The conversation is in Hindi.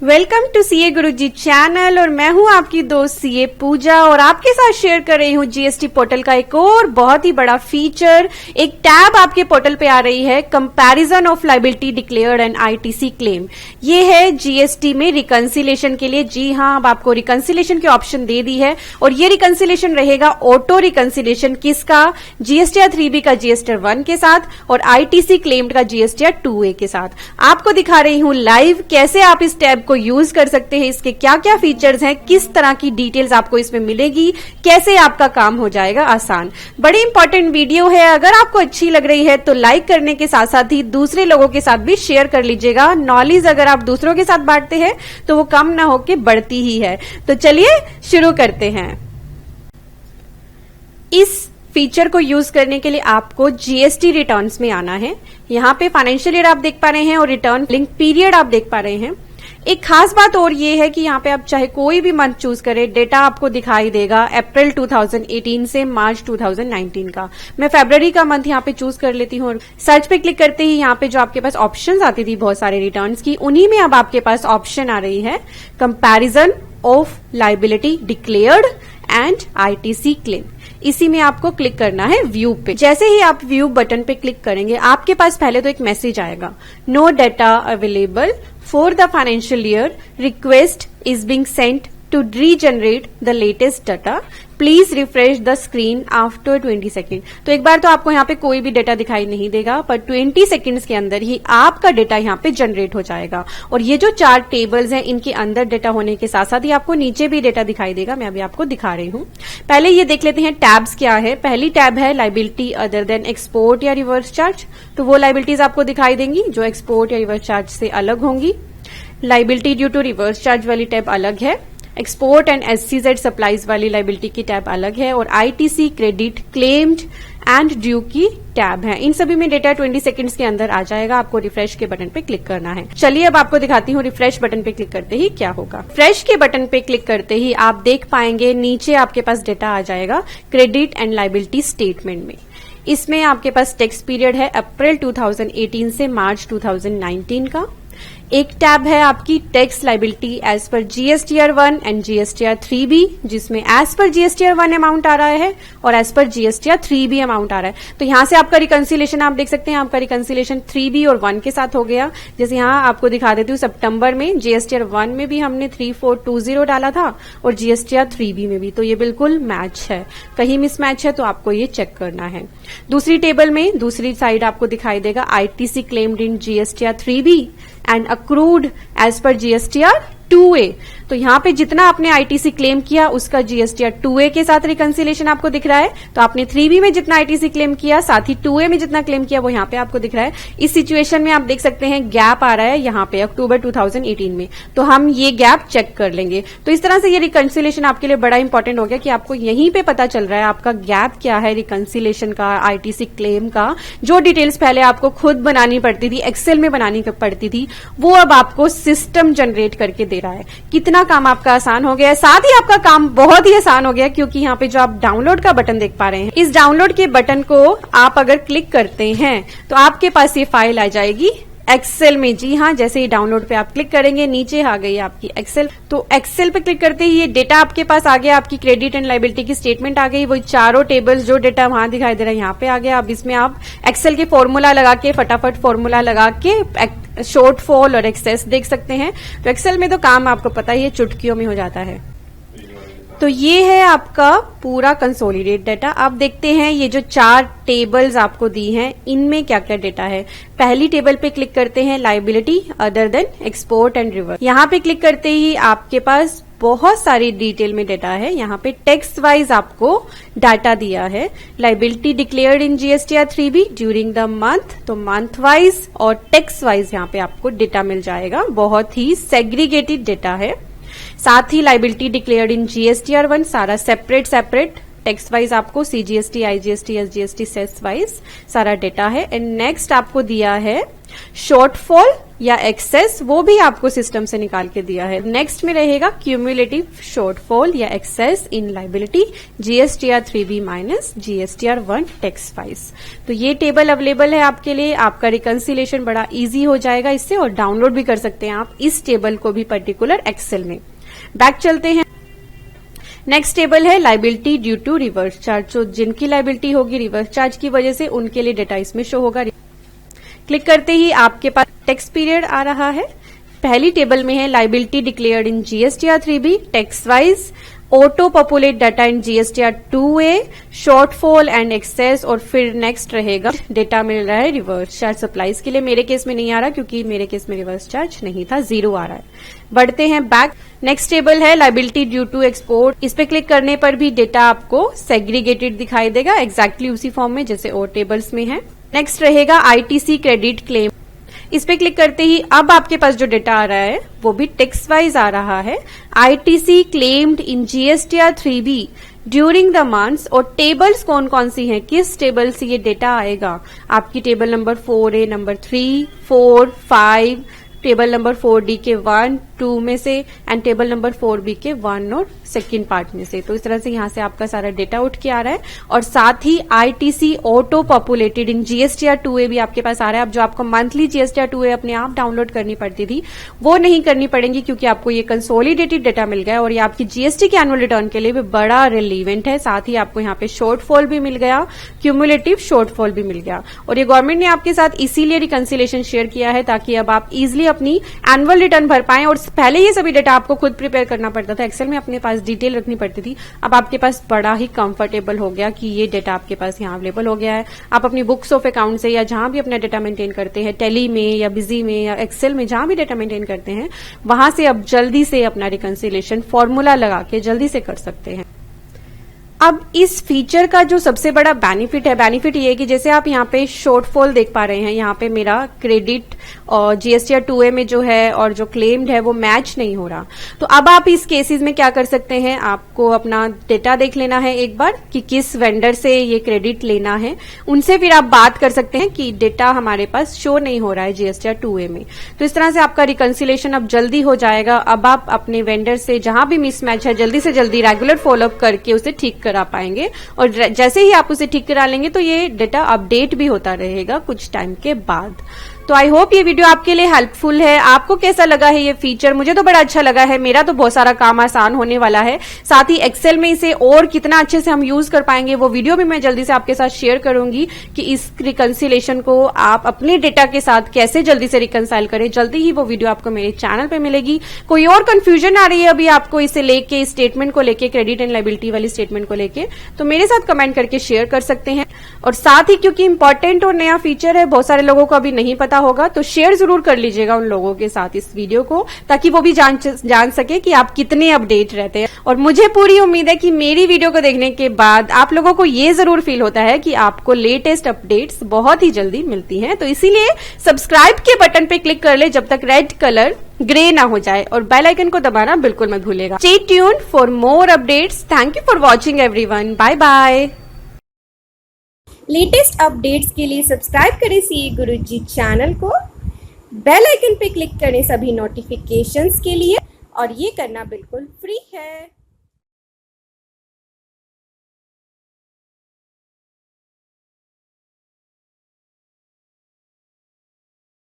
Welcome to CA Guruji channel और मैं हूं आपकी दोस्त सीए पूजा और आपके साथ शेयर कर रही हूं जीएसटी पोर्टल का एक और बहुत ही बड़ा फीचर। एक टैब आपके पोर्टल पे आ रही है, comparison of liability declared and ITC claim. ये है जीएसटी में रिकंसिलेशन के लिए। जी हां, अब आपको रिकंसिलेशन की ऑप्शन दे दी है और ये रिकंसिलेशन रहेगा ऑटो रिकंसिलेशन किसका, जीएसटीआर 3B का जीएसटीआर 1 के साथ और आईटीसी क्लेम्ड का जीएसटीआर 2A के साथ। आपको दिखा रही हूं लाइव कैसे आप इस टैब को यूज कर सकते हैं, इसके क्या क्या फीचर्स हैं, किस तरह की डिटेल्स आपको इसमें मिलेगी, कैसे आपका काम हो जाएगा आसान। बड़ी इंपॉर्टेंट वीडियो है, अगर आपको अच्छी लग रही है तो लाइक करने के साथ साथ ही दूसरे लोगों के साथ भी शेयर कर लीजिएगा। नॉलेज अगर आप दूसरों के साथ बांटते हैं तो वो कम ना होके बढ़ती ही है। तो चलिए शुरू करते हैं। इस फीचर को यूज करने के लिए आपको जीएसटी रिटर्न्स में आना है। यहाँ पे फाइनेंशियल ईयर आप देख पा रहे हैं और रिटर्न लिंक पीरियड आप देख पा रहे हैं। एक खास बात और ये है कि यहाँ पे आप चाहे कोई भी मंथ चूज करें, डेटा आपको दिखाई देगा अप्रैल 2018 से मार्च 2019 का। मैं फरवरी का मंथ यहाँ पे चूज कर लेती हूँ और सर्च पे क्लिक करते ही यहाँ पे जो आपके पास ऑप्शंस आती थी बहुत सारे रिटर्न्स की, उन्हीं में अब आपके पास ऑप्शन आ रही है comparison of liability declared and ITC claim. इसी में आपको क्लिक करना है व्यू पे। जैसे ही आप व्यू बटन पे क्लिक करेंगे आपके पास पहले तो एक मैसेज आएगा, no data available for the financial year, request is being sent to regenerate the latest data, please refresh the screen after 20 second. तो एक बार तो आपको यहाँ पे कोई भी डेटा दिखाई नहीं देगा, पर 20 सेकेंड्स के अंदर ही आपका डेटा यहाँ पे जनरेट हो जाएगा। और ये जो 4 टेबल्स हैं इनके अंदर डेटा होने के साथ साथ ही आपको नीचे भी डेटा दिखाई देगा। मैं अभी आपको दिखा रही हूँ। पहले ये देख लेते हैं टैब्स क्या है। पहली टैब है लायबिलिटी अदर देन एक्सपोर्ट या रिवर्स चार्ज। तो वो लायबिलिटीज आपको दिखाई देंगी जो एक्सपोर्ट या रिवर्स चार्ज से अलग होंगी। Liability due to reverse charge वाली टैब अलग है। एक्सपोर्ट एंड एससीजेड सप्लाईज वाली लायबिलिटी की टैब अलग है और ITC credit claimed and due की टैब है। इन सभी में डेटा 20 सेकंड्स के अंदर आ जाएगा। आपको रिफ्रेश के बटन पे क्लिक करना है। चलिए अब आपको दिखाती हूँ रिफ्रेश बटन पे क्लिक करते ही क्या होगा। फ्रेश के बटन पे क्लिक करते ही आप देख पाएंगे नीचे आपके पास डेटा आ जाएगा क्रेडिट एंड लायबिलिटी स्टेटमेंट में। इसमें आपके पास टैक्स पीरियड है अप्रैल 2018 से मार्च 2019 का। एक टैब है आपकी tax liability as per GSTR 1 and GSTR 3B, जिसमें एज पर जीएसटीआर 1 अमाउंट आ रहा है और as per GSTR 3B amount आ रहा है। तो यहां से आपका रिकंसिलेशन आप देख सकते हैं, आपका रिकंसिलेशन 3B और 1 के साथ हो गया। जैसे यहां आपको दिखा देती हूँ, सितंबर में जीएसटीआर 1 में भी हमने 3420 डाला था और जीएसटीआर 3B में भी, तो ये बिल्कुल मैच है। कहीं मिसमैच है तो आपको ये चेक करना है। दूसरी टेबल में दूसरी साइड आपको दिखाई देगा ITC claimed in GSTR 3B and accrued as per GSTR 2A। तो यहाँ पे जितना आपने आईटीसी क्लेम किया उसका जीएसटीआर 2A के साथ रिकंसिलेशन आपको दिख रहा है। तो आपने 3B में जितना आईटीसी क्लेम किया साथ ही 2A में जितना क्लेम किया वो यहाँ पे आपको दिख रहा है। इस सिचुएशन में आप देख सकते हैं गैप आ रहा है यहाँ पे अक्टूबर 2018 में, तो हम ये गैप चेक कर लेंगे। तो इस तरह से ये रिकंसिलेशन आपके लिए बड़ा इंपॉर्टेंट हो गया कि आपको यहीं पे पता चल रहा है आपका गैप क्या है रिकंसिलेशन का, आईटीसी क्लेम का। जो डिटेल्स पहले आपको खुद बनानी पड़ती थी, एक्सेल में बनानी पड़ती थी, वो अब आपको सिस्टम जनरेट करके दे रहा है। कितना काम आपका आसान हो गया है। साथ ही आपका काम बहुत ही आसान हो गया क्योंकि यहाँ पे जो आप डाउनलोड का बटन देख पा रहे हैं, इस डाउनलोड के बटन को आप अगर क्लिक करते हैं तो आपके पास ये फाइल आ जाएगी एक्सेल में। जी हाँ, जैसे ही डाउनलोड पे आप क्लिक करेंगे नीचे आ गई आपकी एक्सेल। तो एक्सेल पे क्लिक करते ही ये डेटा आपके पास आ गया, आपकी क्रेडिट एंड लायबिलिटी की स्टेटमेंट आ गई। वो चारों टेबल्स जो डेटा वहां दिखाई दे रहा है यहाँ पे आ गया। अब इसमें आप एक्सेल के फॉर्मूला लगा के फटाफट फॉर्मूला लगा के शॉर्टफॉल और एक्सेस देख सकते हैं। तो एक्सेल में तो काम आपको पता ही है, चुटकियों में हो जाता है। तो ये है आपका पूरा कंसोलिडेट डाटा। आप देखते हैं ये जो 4 टेबल्स आपको दी हैं इनमें क्या क्या डेटा है। पहली टेबल पे क्लिक करते हैं liability other than export and reverse. यहाँ पे क्लिक करते ही आपके पास बहुत सारी डिटेल में डेटा है। यहाँ पे टेक्स्ट वाइज आपको डाटा दिया है। Liability declared in GSTR 3B during the month, तो मंथ वाइज और टेक्स्ट वाइज यहाँ पे आपको डेटा मिल जाएगा। बहुत ही सेग्रीगेटेड डेटा है। साथ ही लायबिलिटी डिक्लेयर्ड इन जीएसटीआर 1 सारा सेपरेट टेक्स्ट वाइज आपको CGST, IGST, SGST, cess wise सारा डेटा है। एंड नेक्स्ट आपको दिया है शॉर्टफॉल या एक्सेस, वो भी आपको सिस्टम से निकाल के दिया है। नेक्स्ट में रहेगा क्यूमुलेटिव शॉर्टफॉल या excess in liability GSTR 3B minus GSTR 1 text wise. तो ये टेबल अवेलेबल है आपके लिए, आपका रिकंसिलेशन बड़ा इजी हो जाएगा इससे, और डाउनलोड भी कर सकते हैं आप इस टेबल को भी पर्टिकुलर एक्सेल में। बैक चलते हैं। नेक्स्ट टेबल है liability due to reverse charge. जो जिनकी लायबिलिटी होगी रिवर्स चार्ज की वजह से, उनके लिए डेटा इसमें शो होगा। क्लिक करते ही आपके पास टेक्स्ट पीरियड आ रहा है। पहली टेबल में है liability declared in GSTR 3B tax wise, auto populate data in GSTR 2A, shortfall and excess, और फिर नेक्स्ट रहेगा डेटा मिल रहा है रिवर्स चार्ज सप्लाईज के लिए। मेरे केस में नहीं आ रहा क्योंकि मेरे केस में रिवर्स चार्ज नहीं था, 0 आ रहा है। बढ़ते हैं बैक। नेक्स्ट टेबल है लायबिलिटी ड्यू टू एक्सपोर्ट। इस पे क्लिक करने पर भी डेटा आपको सेग्रीगेटेड दिखाई देगा, एग्जैक्टली उसी फॉर्म में जैसे और टेबल्स में है। नेक्स्ट रहेगा ITC क्रेडिट क्लेम। इस पे क्लिक करते ही अब आपके पास जो डेटा आ रहा है वो भी टेक्स्ट वाइज आ रहा है। ITC claimed in GSTR 3B during the months, और टेबल्स कौन कौन सी हैं, किस टेबल से ये डेटा आएगा। आपकी table number 4A, number 3, 4, 5, table number 4D के 1, 2 में से, एंड टेबल नंबर 4B के 1 और सेकेंड पार्ट में से। तो इस तरह से यहां से आपका सारा डेटा उठ के आ रहा है, और साथ ही ITC ऑटो पॉपुलेटेड इन GSTR 2A भी आपके पास आ रहा है। अब जो आपको मंथली GSTR 2A अपने आप डाउनलोड करनी पड़ती थी वो नहीं करनी पड़ेगी, क्योंकि आपको ये कंसोलिडेटेड डेटा मिल गया, और ये आपकी GST के एनुअल रिटर्न के लिए भी बड़ा रिलीवेंट है। साथ ही आपको यहाँ पे शॉर्टफॉल भी मिल गया, क्यूमुलेटिव शॉर्टफॉल भी मिल गया, और ये गवर्नमेंट ने आपके साथ इसीलिए रिकंसिलेशन शेयर किया है ताकि अब आप इजिली अपनी एनुअल रिटर्न भर पाएं। और पहले ये सभी डेटा आपको खुद प्रिपेयर करना पड़ता था, एक्सेल में अपने पास डिटेल रखनी पड़ती थी। अब आपके पास बड़ा ही कंफर्टेबल हो गया कि ये डेटा आपके पास यहाँ अवेलेबल हो गया है। आप अपनी बुक्स ऑफ अकाउंट से या जहां भी अपना डेटा मेंटेन करते हैं, टेली में या बिजी में या एक्सेल में, जहां भी डेटा मेंटेन करते हैं, वहां से अब जल्दी से अपना रिकंसिलेशन फॉर्मूला लगा के जल्दी से कर सकते हैं। अब इस फीचर का जो सबसे बड़ा बेनिफिट है, बेनिफिट ये है कि जैसे आप यहाँ पे शॉर्टफॉल देख पा रहे हैं, यहाँ पे मेरा क्रेडिट और GSTR 2A में जो है और जो क्लेम्ड है वो मैच नहीं हो रहा। तो अब आप इस केसेस में क्या कर सकते हैं, आपको अपना डेटा देख लेना है एक बार कि किस वेंडर से ये क्रेडिट लेना है, उनसे फिर आप बात कर सकते हैं कि डेटा हमारे पास शो नहीं हो रहा है GSTR 2A में। तो इस तरह से आपका रिकंसिलेशन अब जल्दी हो जाएगा। अब आप अपने वेंडर से जहां भी मिसमैच है जल्दी से जल्दी रेगुलर फॉलोअप करके उसे ठीक करा पाएंगे, और जैसे ही आप उसे ठीक करा लेंगे तो ये डेटा अपडेट भी होता रहेगा कुछ टाइम के बाद। तो आई होप ये वीडियो आपके लिए हेल्पफुल है। आपको कैसा लगा है ये फीचर? मुझे तो बड़ा अच्छा लगा है, मेरा तो बहुत सारा काम आसान होने वाला है। साथ ही एक्सेल में इसे और कितना अच्छे से हम यूज कर पाएंगे वो वीडियो भी मैं जल्दी से आपके साथ शेयर करूंगी कि इस रिकंसिलेशन को आप अपने डेटा के साथ कैसे जल्दी से रिकंसाइल करें। जल्दी ही वो वीडियो आपको मेरे चैनल पे मिलेगी। कोई और कंफ्यूजन आ रही है अभी आपको इसे लेके, इस स्टेटमेंट को लेके, क्रेडिट एंड लायबिलिटी वाली स्टेटमेंट को लेके, तो मेरे साथ कमेंट करके शेयर कर सकते हैं। और साथ ही क्योंकि इंपॉर्टेंट और नया फीचर है, बहुत सारे लोगों को अभी नहीं पता होगा, तो शेयर जरूर कर लीजिएगा उन लोगों के साथ इस वीडियो को, ताकि वो भी जान सके कि आप कितने अपडेट रहते हैं। और मुझे पूरी उम्मीद है कि मेरी वीडियो को देखने के बाद आप लोगों को ये जरूर फील होता है कि आपको लेटेस्ट अपडेट्स बहुत ही जल्दी मिलती हैं। तो इसीलिए सब्सक्राइब के बटन पे क्लिक कर ले जब तक रेड कलर ग्रे ना हो जाए, और बेल आइकन को दबाना बिल्कुल मत भूलेगा। Stay tuned for more updates. Thank you for watching everyone. Bye bye. Latest updates के लिए सब्सक्राइब करें सीए गुरुजी चैनल को, बेल आइकन पे क्लिक करें सभी नोटिफिकेशंस के लिए, और ये करना बिल्कुल फ्री है।